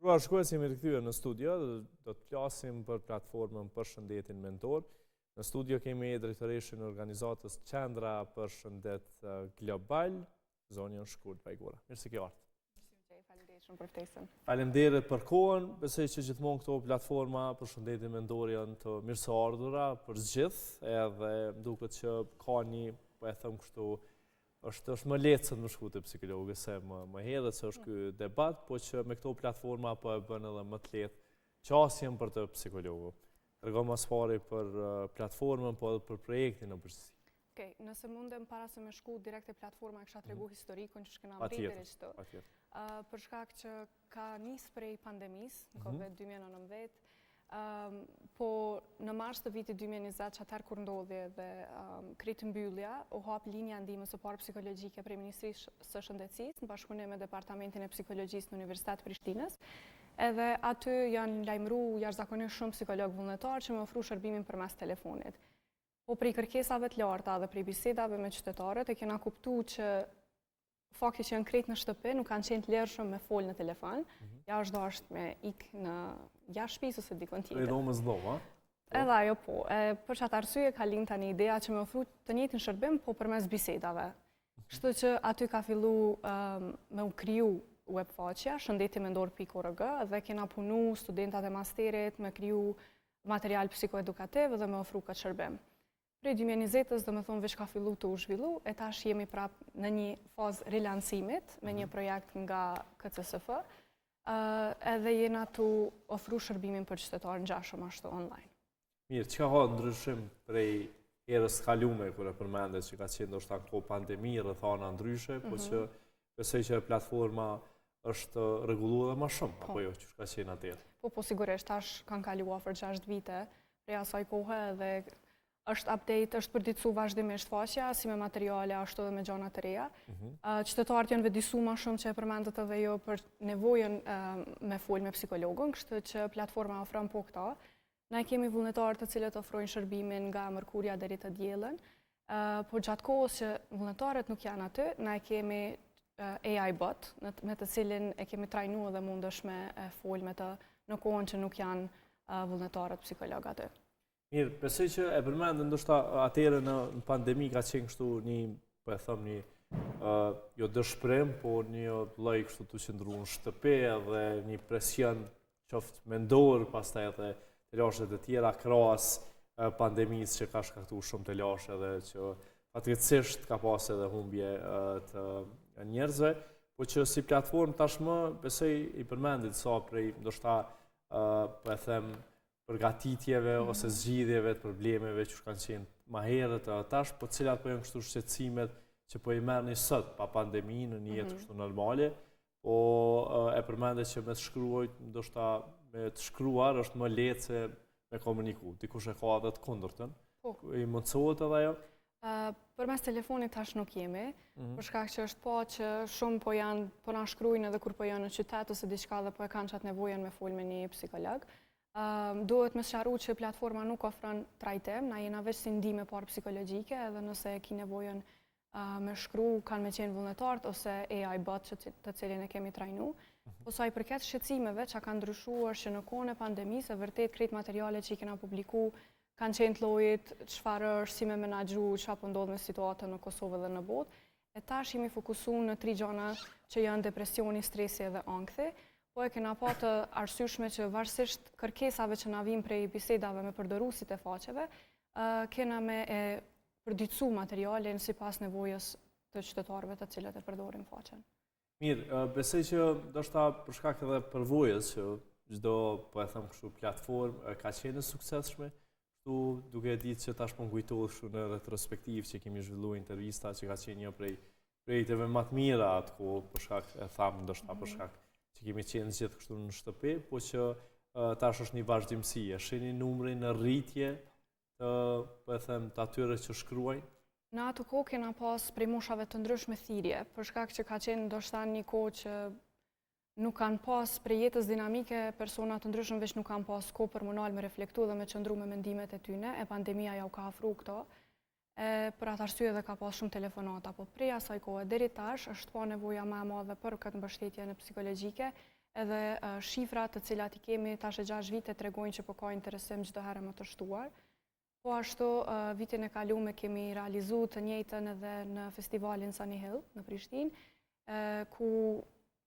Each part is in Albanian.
Shkues, jemi rikthyer në studio, do të flasim për platformën Përshëndetin Mentor. Në studio kemi drejtoreshin e organizatës Qendra për Shëndet Global, Zonjën Shkurt Vajgora. Mirë se ke ardhur. Faleminderit shumë për ftesën. Faleminderit për kohën. Besoj që gjithmonë këto platforma Përshëndetin Mentor janë të mirëseardhura për gjithë, edhe duket që ka një, po e them kështu, është më lehtë se të më shku te psikologë se më herët se është ky debat, po që me këto platforma po e bën edhe më të lehtë qasjen për të psikologu. Tregom më së pari për platformën, po edhe për projektin në përgjithësi. Okej, nëse mundem para se me shku direkt te platforma, kisha tregu historikun që shkena mbritur deri këtu. Për shkak që ka nis prej pandemisë, në Covid 2019, po në mars të vitit 2020, që atëherë kur ndodhi dhe krejt mbyllja, u hap linja ndihmës së parë psikologjike prej Ministrisë së Shëndetësisë në bashkëpunim me Departamentin e Psikologjisë në Universitetin e Prishtinës. Edhe aty janë lajmëruar jashtëzakonisht shumë psikologë vullnetarë që më ofru shërbimin përmes telefonit. Po prej kërkesave të larta dhe prej bisedave me qytetarët e kena kuptuar që fakti që janë krejt në shtëpi nuk kanë qenë të lirshëm me fol në telefon, jashtë dashur me ik në jashtë shtëpisë ose dikon tjetër. Dhomës dhomë, a? Edhe ajo po. Për çat arsye ka lind tani ideja që më ofru të njëjtin shërbim, po përmes bisedave. Kështu që aty ka filluar me u kriju webfaqja shëndetimendor.org dhe kena punu studentat e masterit me kriju material psikoedukativ dhe me ofru këtë shërbim. Prej 2020-s, do me thonë, veç ka fillu të u zhvillu, e tash jemi prap në një fazë rilancimit me një projekt nga KCSF, edhe jena të ofru shërbimin për qytetarë ngjashëm ashtu online. Mirë, çka ka ndryshim prej erës kalume, kur e përmendet që ka qenë ndoshta kohë pandemi, rrethana ndryshe, po që besoj që platforma është rregulluar më shumë, apo jo, që ka qenë atëherë? Po sigurisht, tash kanë kaluar afër 6 vite prej asaj kohe dhe është update, është përditësu vazhdimisht faqja, si me materiale, ashtu dhe me gjana të reja. Qytetarët janë vedisu ma shumë që e përmendet edhe jo për nevojën me fol me psikologun, kështu që platforma ofron po këta. Ne kemi vullnetarë të cilët ofrojnë shërbimin nga mërkurja deri të diellën, po gjatë kohës që vullnetarët nuk janë aty, ne kemi AI bot, me të cilin e kemi trajnu edhe mundësh me fol me të në kohën që nuk janë vullnetarët psikolog aty. Mirë, besoj që e përmendën ndoshta atëherë në pandemi ka qenë kështu një, po e them, një jo dëshpërim, po një lloj kështu të qëndruar në shtëpi dhe një presion qoftë mendor, pastaj edhe të lashët e tjera krahas pandemisë që ka shkaktuar shumë të lashë dhe që fatkeqësisht ka pas edhe humbje të njerëzve, po që si platformë tashmë besoj i përmendit sa prej ndoshta po e them përgatitjeve ose zgjidhjeve të problemeve që kanë qenë më herët tash, po cilat po janë kështu shqetësimet që po i merrni sot pa pandeminë në një jetë kështu normale, po e përmendet që me të shkruar, ndoshta me të shkruar është më lehtë se me komuniku. Dikush e ka edhe të kundërtën. I mundsohet edhe ajo? Përmes telefonit tash nuk jemi, për shkak që është po që shumë po na shkruajnë edhe kur po janë në qytet ose diçka dhe po e kanë çat nevojën me fol me një psikolog. Duhet me sqaru që platforma nuk ofron trajtim, na jena veç si ndihmë parë psikologjike, edhe nëse ki nevojën me shkru, kanë me qenë vullnetarët ose AI bot të cilin e kemi trajnu. Po sa i përket shqetësimeve që kanë ndryshuar që në kohën e pandemisë, vërtet krejt materiale që i kena publiku kanë qenë të llojit çfarë është, si me menaxhu, çfarë po ndodh me situatën në Kosovë dhe në botë. E tash jemi fokusuar në 3 gjëra që janë depresioni, stresi dhe ankthi. Po e kena pa të arsyeshme që varësisht kërkesave që na vijnë prej bisedave me përdoruesit e faqeve, kena me përditësu materialin sipas nevojës të qytetarëve të cilët e përdorin faqen. Mirë, besoj që ndoshta për shkak edhe përvojës që çdo, po e them kështu, platformë ka qenë suksesshme, kështu duke ditë që tash po kujtohet kështu në retrospektiv që kemi zhvilluar intervista që ka qenë një prej projekteve më të mira atko, për shkak e tham ndoshta për shkak që kemi qenë gjithë kështu në shtëpi, po që tash është një vazhdimsi. E shihni numrin në rritje të, po e them, të atyre që shkruajnë? Në atë kohë kena pas prej moshave të ndryshme thirrje, për shkak që ka qenë ndoshta një kohë që nuk kanë pas prej jetës dinamike, persona të ndryshëm veç nuk kanë pas kohë për më me reflektu dhe me qëndru me mendimet e tyne, e pandemia ja u ka afru këto. Për atë arsye dhe ka pas shumë telefonata, po prej asaj kohe deri tash është pa nevoja më e madhe për këtë mbështetje në psikologjike, edhe shifrat të cilat i kemi tash e 6 vite tregojnë që po ka interesim çdo herë më të shtuar. Po ashtu, vitin e kaluar kemi realizuar të njëjtën edhe në festivalin Sunny Hill në Prishtinë, ku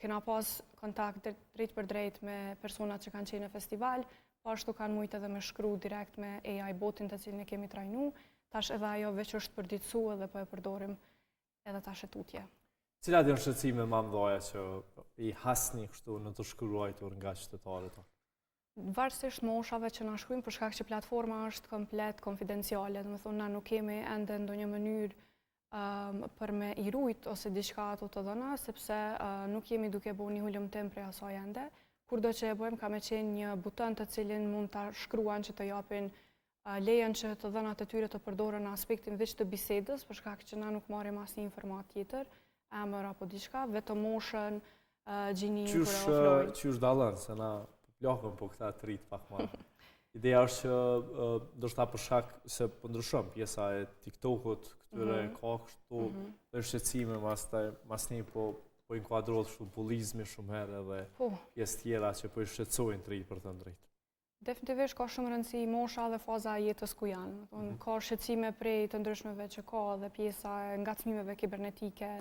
kena pas kontakt drejt për drejt me personat që kanë qenë në festival, po ashtu kanë mujtë edhe me shkru direkt me AI botin të cilin e kemi trajnu, tash edhe ajo veç është përditësua dhe po e përdorim edhe tash e tutje. Cilat janë shqetësimet më mëdha që i hasni kështu në të shkruajtur nga qytetarët? Varësisht moshave që na shkruajnë, për shkak që platforma është komplet konfidenciale, domethënë na nuk kemi ende ndonjë mënyrë për me i rujt ose diçka ato të dhëna, sepse nuk jemi duke bëu një hulumtim prej asaj ende. Kurdo që e bëjmë, ka me qenë një buton të cilin mund ta shkruan që të japin lejen që të dhënat e tyre të përdoren në aspektin veç të bisedës, për shkak që na nuk marrim asnjë informat tjetër, emër apo diçka, vetëm moshën, gjinin kur e ofrojnë. Qysh dallon se na plakën po këta të rrit pak më. Ideja është që ndoshta për shkak se po ndryshon pjesa e TikTokut, këtyre ka kështu dhe shqetësime masni po inkuadrohet kështu bullizmi shumë herë edhe pjesë tjera që po i shqetësojnë të ri për të drejtë. Definitivisht ka shumë rëndësi mosha dhe faza e jetës ku janë. Ka shqetësime prej të ndryshmeve që ka dhe pjesa e ngacmimeve kibernetike,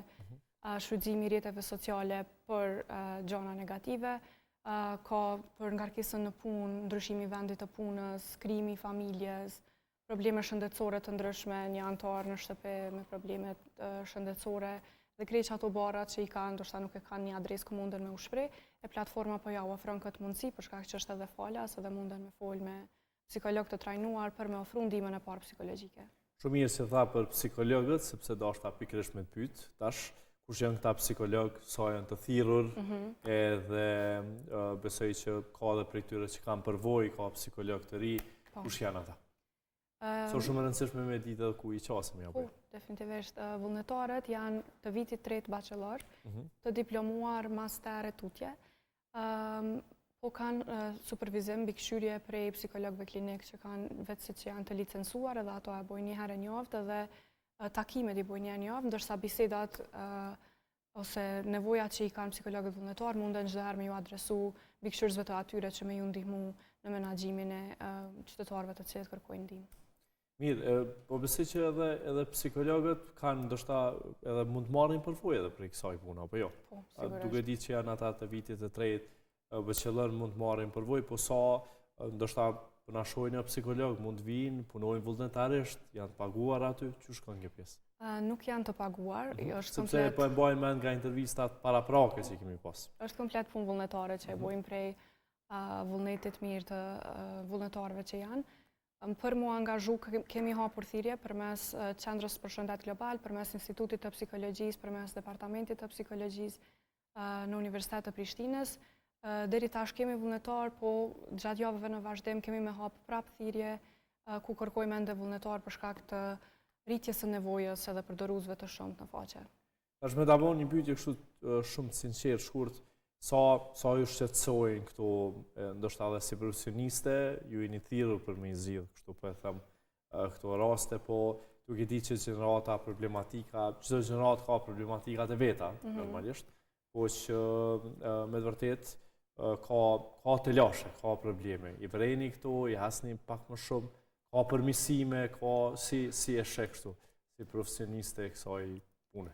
shfrytëzimi i rrjeteve sociale për gjëra negative, ka për ngarkesën në punë, ndryshimi i vendit të punës, krimi i familjes, probleme shëndetësore të ndryshme, një antar në shtëpi me probleme shëndetësore dhe krejt ato barrat që i kanë, ndoshta nuk e kanë një adresë ku munden me u shpreh, e platforma po ja ofron këtë mundësi për shkak që është edhe falas edhe munden me fol me psikolog të trajnuar për me ofruar ndihmën e parë psikologjike. Shumë mirë se tha për psikologët, sepse dashta pikërisht me të pyet tash kush janë këta psikolog, sa janë të thirrur, edhe besoj që ka edhe prej tyre që kanë përvojë, ka psikolog të ri, kush janë ata? So shumë rëndësishme me ditë edhe ku i qasim ja bëj. Definitivisht, vullnetarët janë të vitit 3 bachelor, të diplomuar master e tutje, po kanë supervizim bikëshyrje prej psikologëve klinik që kanë vetësi që janë të licencuar edhe ato e bojnë një herë në javë edhe takimet i bojnë një herë në javë, ndërsa bisedat ose nevojat që i kanë psikologët vullnetar munden çdo herë me ju adresu bikëshyrësve të atyre që me ju ndihmu në menaxhimin e qytetarëve të cilët kërkojnë ndihmë. Mirë, po besoj që edhe psikologët kanë ndoshta edhe mund të marrin përvojë edhe prej kësaj pune, apo jo? Po, sigurisht. Duke ditë që janë ata të vitit të tretë bachelor mund të marrin përvojë, po sa ndoshta po na shohin një psikolog mund të vinë, punojnë vullnetarisht, janë të paguar aty, çu shkon kjo pjesë? Nuk janë të paguar, është sepse komplet. po e mbajnë mend nga intervistat paraprake që kemi pas. Është komplet punë vullnetare që e bojmë prej vullnetit mirë të vullnetarëve që janë. Për mu angazhu kemi hapur thirrje përmes Qendrës për Shëndet Global, përmes Institutit të Psikologjisë, përmes Departamentit të Psikologjisë në Universitetin të Prishtinës. Deri tash kemi vullnetar, po gjatë javëve në vazhdim kemi me hap prap thirrje ku kërkojmë ende vullnetar për shkak të rritjes së nevojës edhe përdoruesve të shumtë në faqe. Tash me ta bëni një pyetje kështu shumë të sinqert, shkurt, sa ju shqetësojnë këto, ndoshta edhe si profesioniste, ju jeni thirrur për me i zgjidh, kështu po e them, këto raste, po duke ditë që gjenerata problematika, çdo gjenerat ka problematikat e veta, normalisht, po që me të vërtet ka të lashe, ka probleme. I vreni këto, i hasni pak më shumë, ka përmisime, ka si e sheh kështu, si profesioniste e kësaj pune.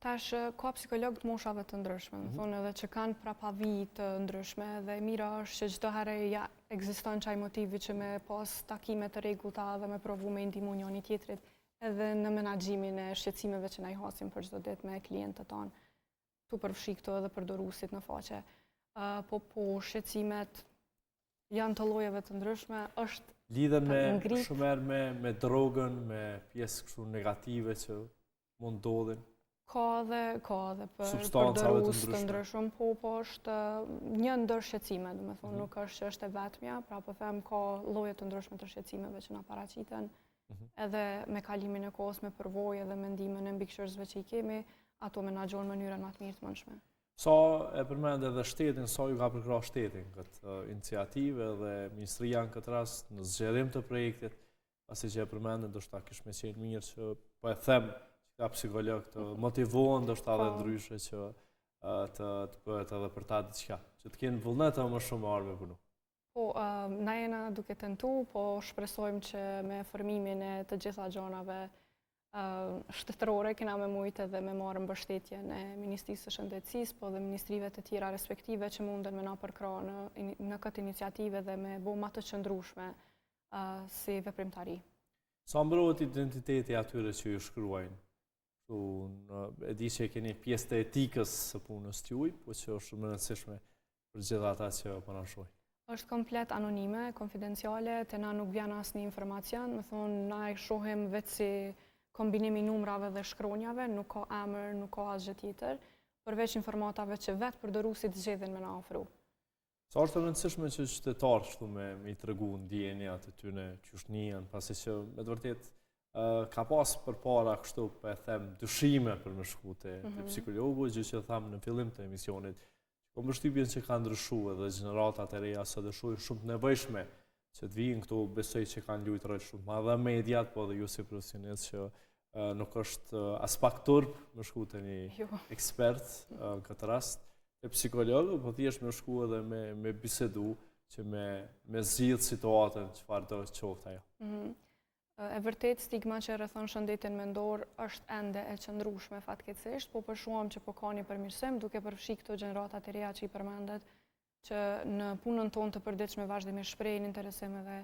Tash ka psikologë të moshave të ndryshme, thonë edhe që kanë prapavi të ndryshme dhe mira është që çdo herë ja ekziston çaj motivi që me pas takime të rregullta dhe me provu me ndihmu njëri tjetrit edhe në menaxhimin e shqetësimeve që na i hasim për çdo ditë me klientët tanë. Tu përfshi këto edhe përdoruesit në faqe. Po shqetësimet janë të llojeve të ndryshme, është lidhen shumë herë me drogën, me pjesë kështu negative që mund ndodhin. Ka dhe për përdorues të ndryshëm, po është një ndër shqetësime, domethënë nuk është që është e vetmja, pra po them ka lloje të ndryshme të shqetësimeve që na paraqiten, edhe me kalimin e kohës, me përvojë edhe me ndihmën e mbikëqyrësve që i kemi, ato menaxhojnë në mënyrën më të mirë të mundshme. Sa e përmend edhe shtetin, sa ju ka përkrahur shtetin këtë iniciativë dhe ministria në këtë rast në zgjerim të projektit, pasi që e përmendën ndoshta kish më qenë mirë që po e them ka psikolog të motivohen ndoshta edhe ndryshe që të bëhet edhe për ta diçka, që të kenë vullnet më shumë me armë punu. Po, na jena duke tentu, po shpresojmë që me formimin e të gjitha gjonave shtetërore kena me mujtë edhe me marrë mbështetjen e Ministrisë së Shëndetësisë, po dhe ministrive të tjera respektive që munden me na përkra në këtë iniciative dhe me bo ma të qëndrueshme si veprimtari. Sa mbrohet identiteti atyre që ju shkruajnë? E di që keni pjesë të etikës së punës tuaj, po që është shumë e rëndësishme për gjithë ata që po na shohin. Është komplet anonime, konfidenciale, te na nuk vjen asnjë informacion, më thonë na e shohim vetë si kombinimi numrave dhe shkronjave, nuk ka emër, nuk ka asgjë tjetër, përveç informatave që vetë përdoruesit zgjedhin me na ofru. Sa është e rëndësishme që qytetarë kështu me i tregu ndjenjat e tyre qysh njihen, pasi që me të vërtetë ka pas përpara kështu po e them dyshime për me shku te psikologu, gjë që tham në fillim të emisionit. Kam përshtypjen që ka ndryshuar edhe gjeneratat e reja sot është shumë të nevojshme që të vijnë këtu, besoj që kanë luajtur rol shumë madh dhe mediat, po edhe ju si profesionist që nuk është as pak turp me shku te një ekspert në këtë rast, e psikolog, po thjesht me shku edhe me bisedu që me zgjidh situatën çfarë do të qoftë ajo. E vërtet, stigma që rrethon shëndetin mendor është ende e qëndrueshme fatkeqësisht, po përshuam që po ka një përmirësim duke përfshi këto gjeneratat e reja që i përmendet, që në punën tonë të përditshme vazhdimisht shprehin interesim edhe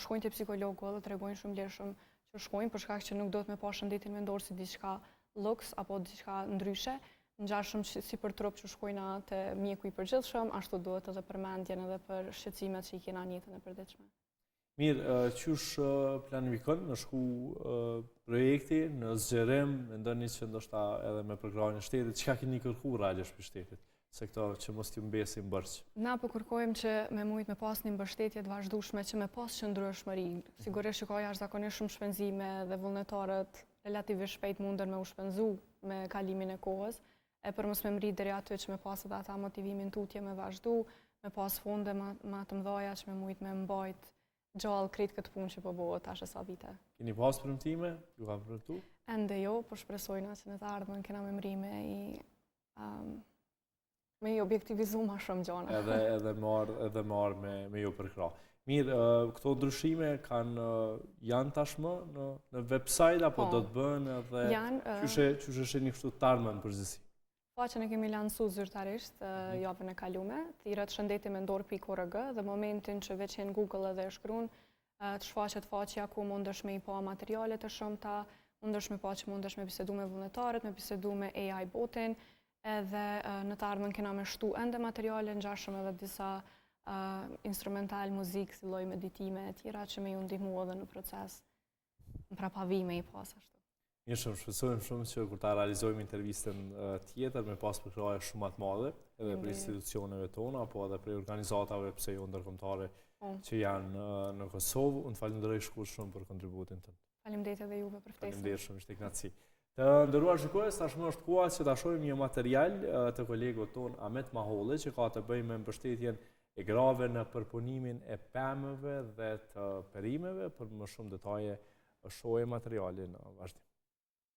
shkojnë te psikologu edhe tregojnë shumë vlerëshëm që shkojnë për shkak që nuk do të me pa shëndetin mendor si diçka luks apo diçka ndryshe, ngjashëm si për trup që shkojnë te mjeku i përgjithshëm, ashtu duhet edhe për mendjen edhe për shqetësimet që i kena në jetën e përditshme. Mirë, qysh planifikon me shku projekti në zgjerim, mendoni që ndoshta edhe me përkrahjen e shtetit, çka keni kërkuar realisht për shtetit, se këto që mos t'ju mbesin bërç? Na po kërkojmë që me mujt me pas një mbështetje të vazhdueshme, që me pas qëndrueshmëri. Sigurisht që ka jashtëzakonisht shumë shpenzime dhe vullnetarët relativisht shpejt munden me u shpenzu me kalimin e kohës, e për mos me mri deri aty që me pas edhe ata motivimin tutje me vazhdu, me pas fonde ma të mëdha që me mujt me mbajt gjallë krejt këtë punë që po bëhet tash sa vite. Keni pas premtime? Ju kanë premtu? Ende jo, po shpresojna që në të ardhmen kena me mrime me i objektivizu ma shumë gjona. Edhe marr me ju përkrah. Mirë, këto ndryshime janë tashmë në website apo do të bëhen edhe qysh e shihni kështu të ardhmen në përgjithësi? Faqen e kemi lansu zyrtarisht javën e kalume, thirret shëndetimendor.org dhe momentin që veç në Google edhe e shkruan, të shfaqet faqja ku mundesh me i pa materiale të shumta, mundesh me pa që mundesh me bisedu me vullnetarët, me bisedu me AI botin, edhe në të ardhmen kena me shtu ende materiale, ngjashëm edhe disa instrumental muzikë, si lloj meditime e tjera që me ju ndihmu edhe në proces, në prapavime i pas ashtu. Mirë, shpresojmë shumë që kur ta realizojmë intervistën tjetër me pas përkraje shumë të madhe, edhe për institucioneve tona, apo edhe për organizatave pse jo ndërkombëtare që janë në Kosovë. Unë falenderoj shumë për kontributin tënd. Faleminderit edhe juve për ftesën. Faleminderit shumë, ishte kënaqësi. Të nderuar shikues, tashmë është koha që ta shohim një material të kolegut ton Ahmet Maholli që ka të bëjë me mbështetjen e grave në përpunimin e pemëve dhe të perimeve. Për më shumë detaje shohim materialin në vazhdim.